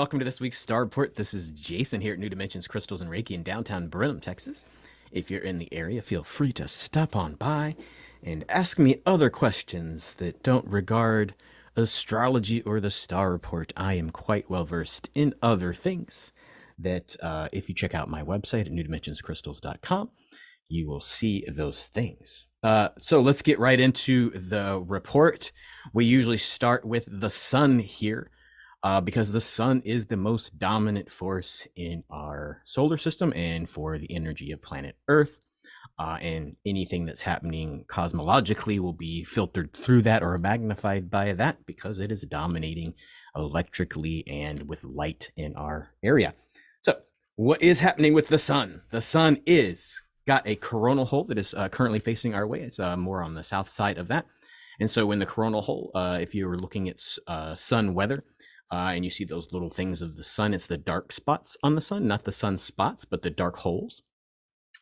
Welcome to this week's Star Report. This is Jason here at New Dimensions Crystals and Reiki in downtown Brenham, Texas. If you're in the area, feel free to stop on by and ask me other questions that don't regard astrology or the Star Report. I am quite well versed in other things that if you check out my website at newdimensionscrystals.com, you will see those things. So let's get right into the report. We usually start with the sun here. Because the sun is the most dominant force in our solar system and for the energy of planet Earth. And anything that's happening cosmologically will be filtered through that or magnified by that because it is dominating electrically and with light in our area. So, what is happening with the sun? The sun is got a coronal hole that is currently facing our way. It's more on the south side of that. And so, when the coronal hole, if you were looking at sun weather, and you see those little things of the sun, it's the dark spots on the sun, not the sun spots, but the dark holes.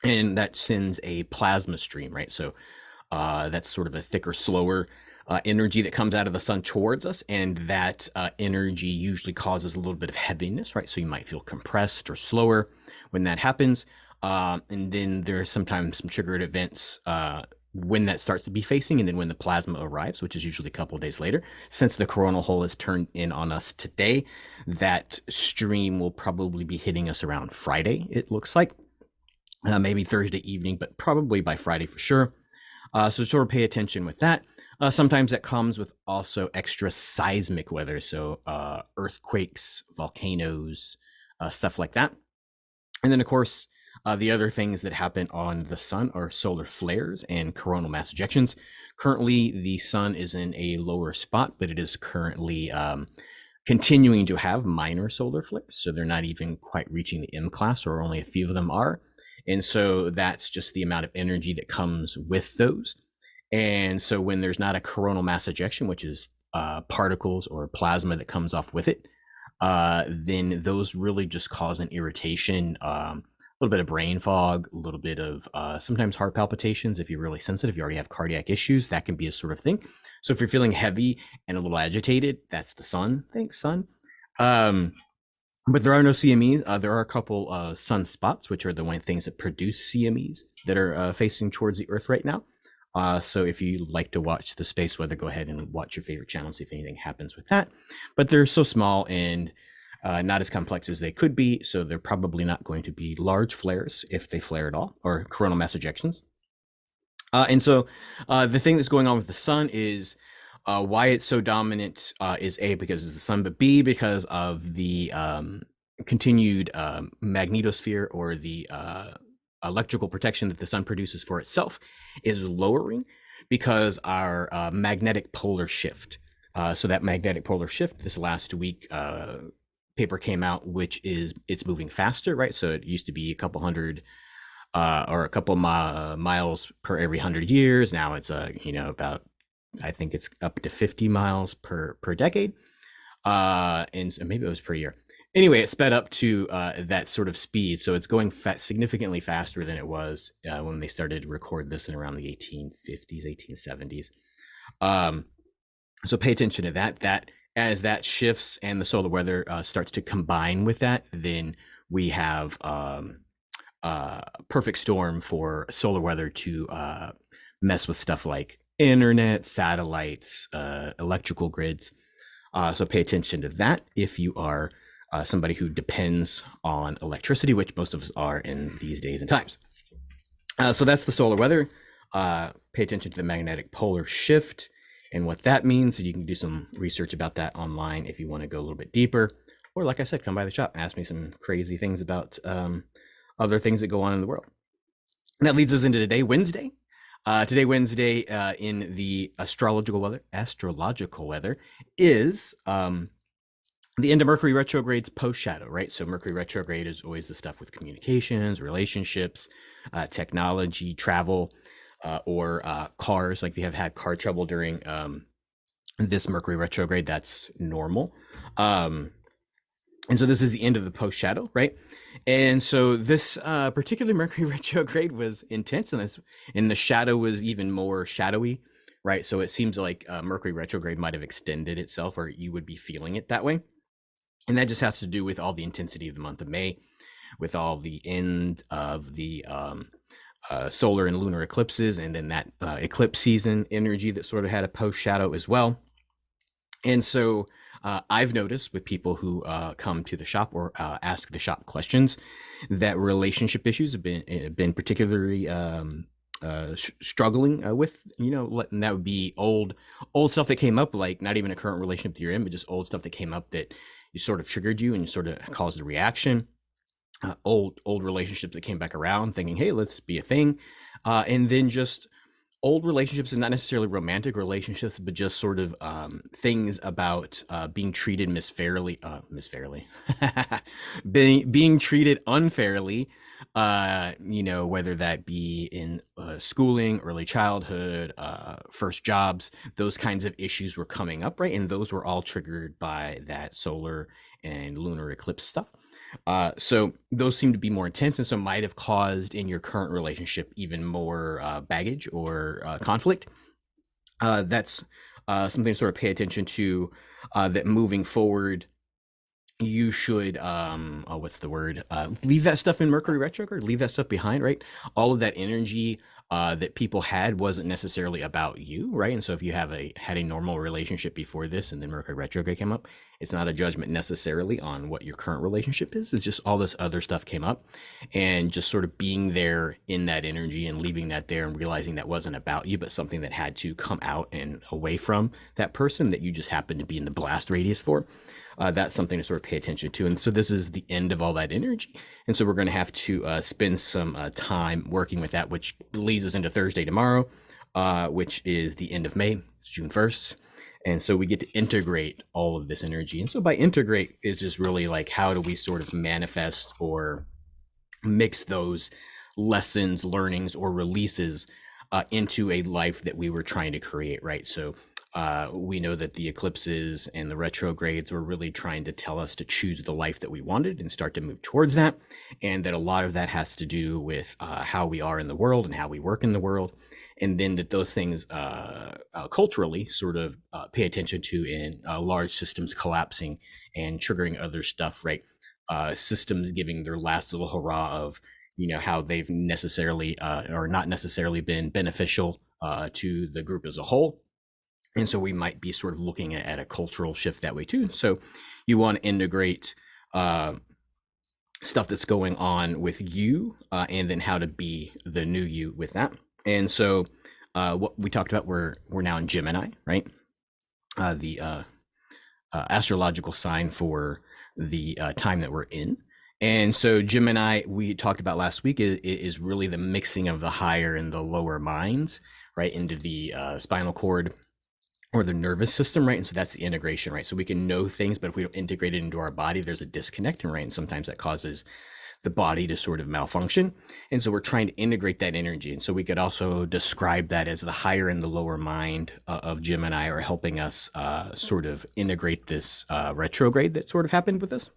And that sends a plasma stream, right? So that's sort of a thicker, slower energy that comes out of the sun towards us. And that energy usually causes a little bit of heaviness, right? So you might feel compressed or slower when that happens. And then there are sometimes some triggered events when that starts to be facing, and then when the plasma arrives, which is usually a couple of days later. Since the coronal hole is turned in on us today, that stream will probably be hitting us around Friday, it looks like. Maybe Thursday evening, but probably by Friday for sure. So sort of pay attention with that. Sometimes that comes with also extra seismic weather, so earthquakes, volcanoes, stuff like that. And then, of course, the other things that happen on the sun are solar flares and coronal mass ejections. Currently, the sun is in a lower spot, but it is currently continuing to have minor solar flares. So they're not even quite reaching the M class, or only a few of them are. And so that's just the amount of energy that comes with those. And so when there's not a coronal mass ejection, which is particles or plasma that comes off with it, then those really just cause an irritation, a little bit of brain fog, a little bit of sometimes heart palpitations. If you're really sensitive, you already have cardiac issues, that can be a sort of thing. So if you're feeling heavy and a little agitated, that's the sun. Thanks, sun. But there are no CMEs. There are a couple sunspots, which are the one things that produce CMEs that are facing towards the Earth right now. So if you like to watch the space weather, go ahead and watch your favorite channel, see if anything happens with that. But they're so small and not as complex as they could be, so they're probably not going to be large flares if they flare at all, or coronal mass ejections. And so the thing that's going on with the sun is why it's so dominant is A, because it's the sun, but B, because of the continued magnetosphere, or the electrical protection that the sun produces for itself is lowering because our magnetic polar shift. So that magnetic polar shift this last week, paper came out, which is it's moving faster, right? So it used to be a couple hundred or a couple miles per every 100 years. Now it's about, I think it's up to 50 miles per decade, and so maybe it was per year. Anyway, it sped up to that sort of speed, so it's going significantly faster than it was when they started to record this in around the 1850s, 1870s. So pay attention to that. As that shifts and the solar weather starts to combine with that, then we have perfect storm for solar weather to mess with stuff like internet, satellites, electrical grids. So pay attention to that if you are somebody who depends on electricity, which most of us are in these days and times. So that's the solar weather. Pay attention to the magnetic polar shift and what that means. You can do some research about that online if you want to go a little bit deeper. Or like I said, come by the shop and ask me some crazy things about other things that go on in the world. And that leads us into today, Wednesday. Today, Wednesday, in the astrological weather is the end of Mercury retrograde's post shadow, right? So Mercury retrograde is always the stuff with communications, relationships, technology, travel, or cars. Like if you have had car trouble during this Mercury retrograde, that's normal. And so this is the end of the post shadow, right? And so this particular Mercury retrograde was intense, and the shadow was even more shadowy, right? So it seems like Mercury retrograde might have extended itself, or you would be feeling it that way. And that just has to do with all the intensity of the month of May, with all the end of the solar and lunar eclipses, and then that eclipse season energy that sort of had a post shadow as well. And so I've noticed with people who come to the shop or ask the shop questions that relationship issues have been particularly struggling with, and that would be old stuff that came up, like not even a current relationship that you're in, but just old stuff that came up that you sort of triggered you and sort of caused a reaction. Old relationships that came back around, thinking, "Hey, let's be a thing," and then just old relationships, and not necessarily romantic relationships, but just sort of things about being treated misfairly, being treated unfairly. Whether that be in schooling, early childhood, first jobs, those kinds of issues were coming up, right? And those were all triggered by that solar and lunar eclipse stuff. So those seem to be more intense, and so might have caused in your current relationship even more baggage or conflict. That's something to sort of pay attention to, that moving forward, you should leave that stuff in Mercury retrograde, leave that stuff behind, right? All of that energy that people had wasn't necessarily about you, right? And so if you had a normal relationship before this and then Mercury retrograde came up, it's not a judgment necessarily on what your current relationship is. It's just all this other stuff came up, and just sort of being there in that energy and leaving that there and realizing that wasn't about you, but something that had to come out and away from that person that you just happened to be in the blast radius for. That's something to sort of pay attention to. And so this is the end of all that energy. And so we're going to have to spend some time working with that, which leads us into Thursday tomorrow, which is the end of May. It's June 1st. And so we get to integrate all of this energy. And so by integrate is just really like, how do we sort of manifest or mix those lessons, learnings, or releases into a life that we were trying to create, right? So we know that the eclipses and the retrogrades were really trying to tell us to choose the life that we wanted and start to move towards that. And that a lot of that has to do with how we are in the world and how we work in the world. And then that those things culturally sort of pay attention to in large systems collapsing and triggering other stuff, right? Systems giving their last little hurrah of, how they've necessarily or not necessarily been beneficial to the group as a whole. And so we might be sort of looking at a cultural shift that way too. So you want to integrate stuff that's going on with you, and then how to be the new you with that. And so what we talked about, we're now in Gemini, right? The astrological sign for the time that we're in. And so Gemini, we talked about last week, is really the mixing of the higher and the lower minds, right, into the spinal cord or the nervous system, right? And so that's the integration, right? So we can know things, but if we don't integrate it into our body, there's a disconnect, right? And sometimes that causes the body to sort of malfunction. And so we're trying to integrate that energy. And so we could also describe that as the higher and the lower mind of Gemini are helping us sort of integrate this retrograde that sort of happened with us.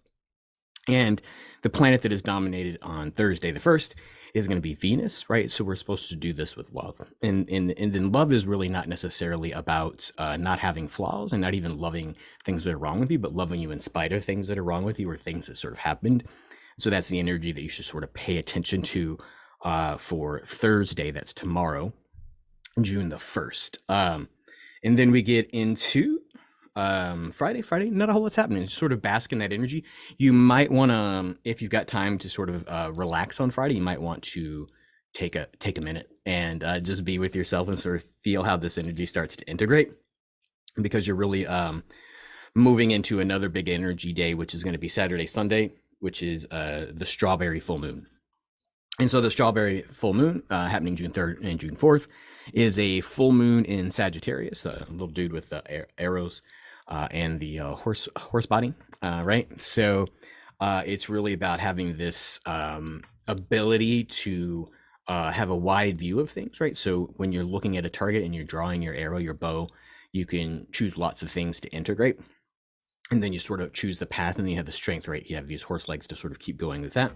And the planet that is dominated on Thursday the 1st is going to be Venus, right? So we're supposed to do this with love. And then love is really not necessarily about not having flaws and not even loving things that are wrong with you, but loving you in spite of things that are wrong with you or things that sort of happened. So that's the energy that you should sort of pay attention to for Thursday. That's tomorrow, June the 1st. And then we get into Friday, not a whole lot's happening. Just sort of bask in that energy. You might want to, if you've got time to sort of relax on Friday, you might want to take a minute and just be with yourself and sort of feel how this energy starts to integrate, because you're really moving into another big energy day, which is going to be Saturday, Sunday, which is the strawberry full moon. And so the strawberry full moon happening June 3rd and June 4th is a full moon in Sagittarius, a little dude with arrows and the horse body, right? So it's really about having this ability to have a wide view of things, right? So when you're looking at a target and you're drawing your arrow, your bow, you can choose lots of things to integrate. And then you sort of choose the path, and then you have the strength, right? You have these horse legs to sort of keep going with that.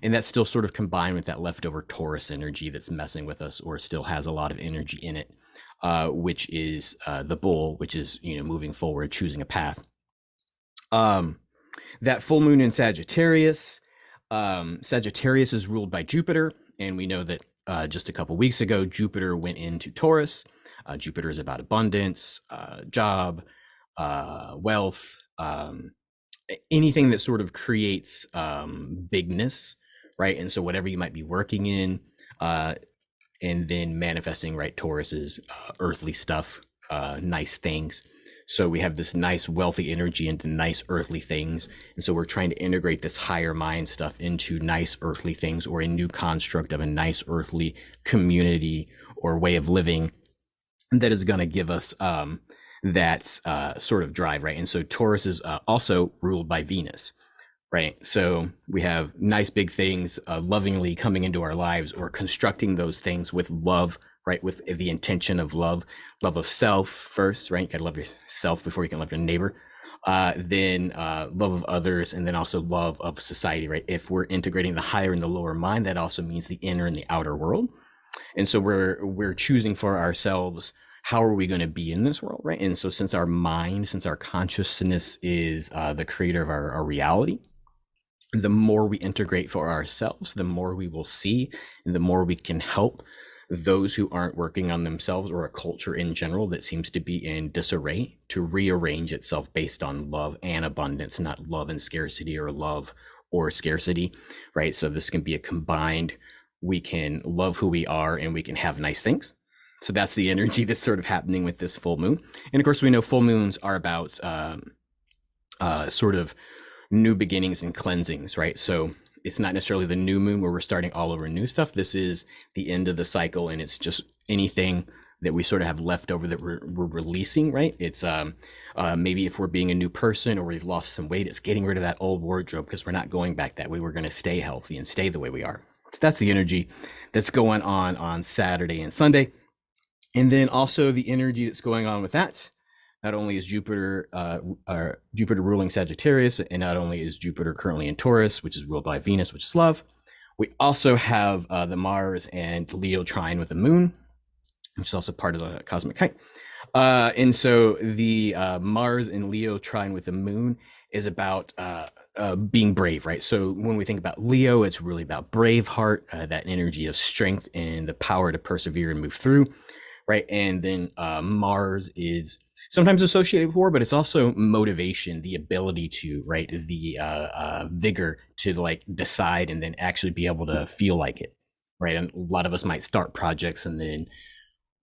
And that's still sort of combined with that leftover Taurus energy that's messing with us, or still has a lot of energy in it, which is the bull, which is, moving forward, choosing a path. That full moon in Sagittarius. Sagittarius is ruled by Jupiter, and we know that just a couple weeks ago, Jupiter went into Taurus. Jupiter is about abundance, job, wealth, anything that sort of creates bigness, right? And so whatever you might be working in, and then manifesting, right? Taurus is earthly stuff, nice things. So we have this nice wealthy energy into nice earthly things. And so we're trying to integrate this higher mind stuff into nice earthly things, or a new construct of a nice earthly community or way of living that is going to give us that sort of drive, right? And so Taurus is also ruled by Venus, right? So we have nice big things lovingly coming into our lives, or constructing those things with love, right? With the intention of love of self first, right? You gotta love yourself before you can love your neighbor. Then love of others, and then also love of society, right? If we're integrating the higher and the lower mind, that also means the inner and the outer world. And so we're choosing for ourselves, how are we going to be in this world, right? And so since our mind, since our consciousness is the creator of our reality, the more we integrate for ourselves, the more we will see, and the more we can help those who aren't working on themselves, or a culture in general that seems to be in disarray, to rearrange itself based on love and abundance, not love and scarcity, or love or scarcity, right? So this can be a combined, we can love who we are and we can have nice things. So that's the energy that's sort of happening with this full moon. And of course, we know full moons are about sort of new beginnings and cleansings, right? So it's not necessarily the new moon where we're starting all over new stuff. This is the end of the cycle, and it's just anything that we sort of have left over that we're releasing, right? It's maybe if we're being a new person, or we've lost some weight, it's getting rid of that old wardrobe, because we're not going back that way. We're going to stay healthy and stay the way we are. So that's the energy that's going on Saturday and Sunday. And then also the energy that's going on with that. Not only is Jupiter ruling Sagittarius, and not only is Jupiter currently in Taurus, which is ruled by Venus, which is love, we also have the Mars and Leo trine with the Moon, which is also part of the cosmic kite. And so the Mars and Leo trine with the Moon is about being brave, right? So when we think about Leo, it's really about brave heart, that energy of strength and the power to persevere and move through, right? And then Mars is sometimes associated with war, but it's also motivation, the ability to, right, the vigor to like decide and then actually be able to feel like it, right? And a lot of us might start projects and then,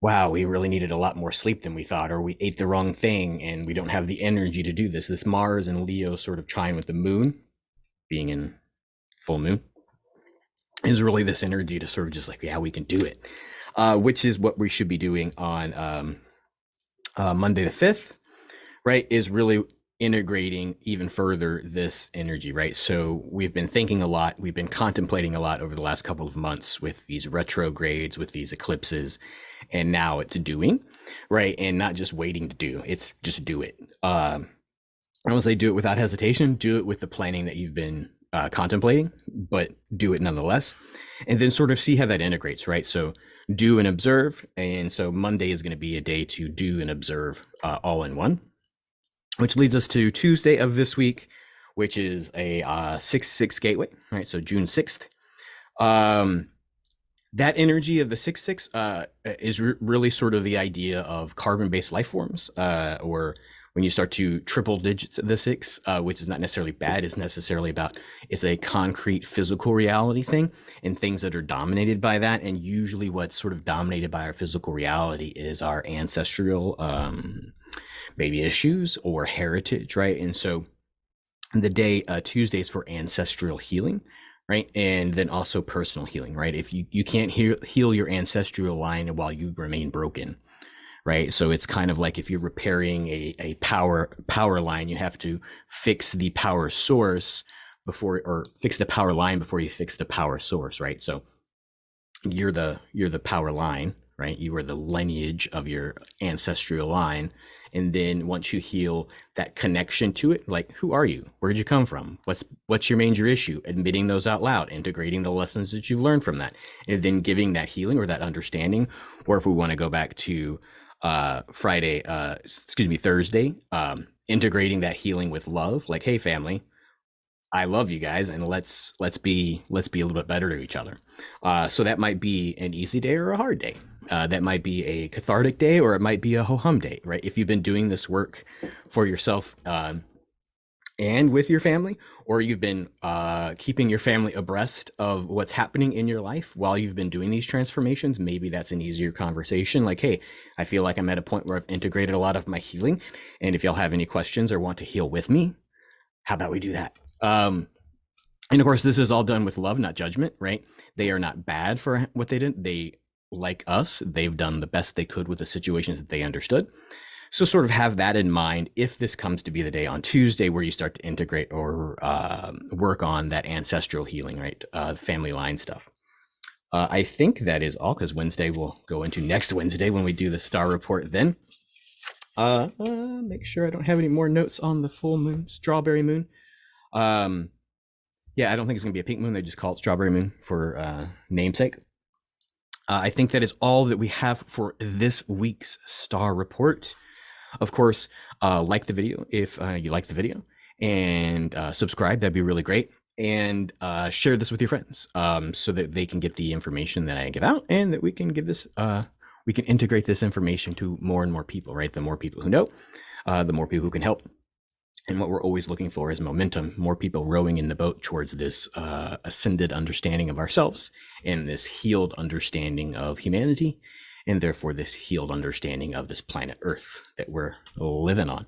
wow, we really needed a lot more sleep than we thought, or we ate the wrong thing and we don't have the energy to do this. This Mars and Leo sort of trine with the Moon, being in full moon, is really this energy to sort of just like, yeah, we can do it, which is what we should be doing on Monday the 5th, right, is really integrating even further this energy, right? So we've been thinking a lot, we've been contemplating a lot over the last couple of months with these retrogrades, with these eclipses, and now it's doing, right? And not just waiting to do, it's just do it. I don't say do it without hesitation, do it with the planning that you've been contemplating, but do it nonetheless. And then sort of see how that integrates, right? So do and observe. And so Monday is going to be a day to do and observe all in one, which leads us to Tuesday of this week, which is a 6-6 gateway, right? So June 6th. That energy of the 6-6 is really sort of the idea of carbon-based life forms, or when you start to triple digits of the 6, which is not necessarily bad, it's necessarily about, it's a concrete physical reality thing, and things that are dominated by that. And usually what's sort of dominated by our physical reality is our ancestral maybe issues or heritage, right? And so the day Tuesday is for ancestral healing, right? And then also personal healing, right? If you can't heal your ancestral line while you remain broken, right? So it's kind of like if you're repairing a power line, you have to fix the power source before, or fix the power line before you fix the power source, right? So you're the power line, right? You are the lineage of your ancestral line. And then once you heal that connection to it, like, who are you? Where'd you come from? What's your major issue? Admitting those out loud, integrating the lessons that you've learned from that, and then giving that healing or that understanding. Or if we want to go back to Thursday, integrating that healing with love, like, hey, family, I love you guys, and let's be a little bit better to each other. So that might be an easy day or a hard day. That might be a cathartic day, or it might be a ho hum day, right? If you've been doing this work for yourself and with your family, or you've been keeping your family abreast of what's happening in your life while you've been doing these transformations, maybe that's an easier conversation. Like, hey, I feel like I'm at a point where I've integrated a lot of my healing, and if y'all have any questions or want to heal with me, how about we do that? And of course, this is all done with love, not judgment, right? They are not bad for what they did. They, like us, they've done the best they could with the situations that they understood. So sort of have that in mind if this comes to be the day on Tuesday where you start to integrate or work on that ancestral healing, right? Family line stuff. I think that is all, because Wednesday we'll go into next Wednesday when we do the star report then. Make sure I don't have any more notes on the full moon, strawberry moon. Yeah, I don't think it's going to be a pink moon. They just call it strawberry moon for namesake. I think that is all that we have for this week's star report. Of course, like the video if you like the video, and subscribe. That'd be really great. And share this with your friends so that they can get the information that I give out, and that we can give this, we can integrate this information to more and more people, right? The more people who know, the more people who can help. And what we're always looking for is momentum, more people rowing in the boat towards this ascended understanding of ourselves and this healed understanding of humanity, and therefore this healed understanding of this planet Earth that we're living on.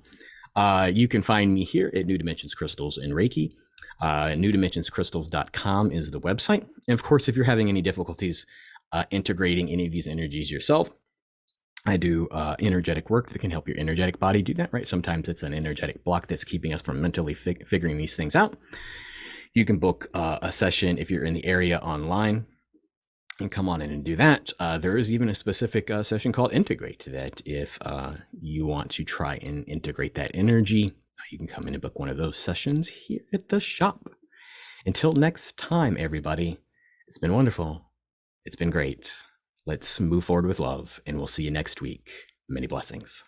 You can find me here at New Dimensions Crystals and Reiki. NewDimensionsCrystals.com is the website. And of course, if you're having any difficulties integrating any of these energies yourself, I do energetic work that can help your energetic body do that, right? Sometimes it's an energetic block that's keeping us from mentally figuring these things out. You can book a session if you're in the area online and come on in and do that. There is even a specific session called Integrate that if you want to try and integrate that energy, you can come in and book one of those sessions here at the shop. Until next time, everybody, it's been wonderful. It's been great. Let's move forward with love, and we'll see you next week. Many blessings.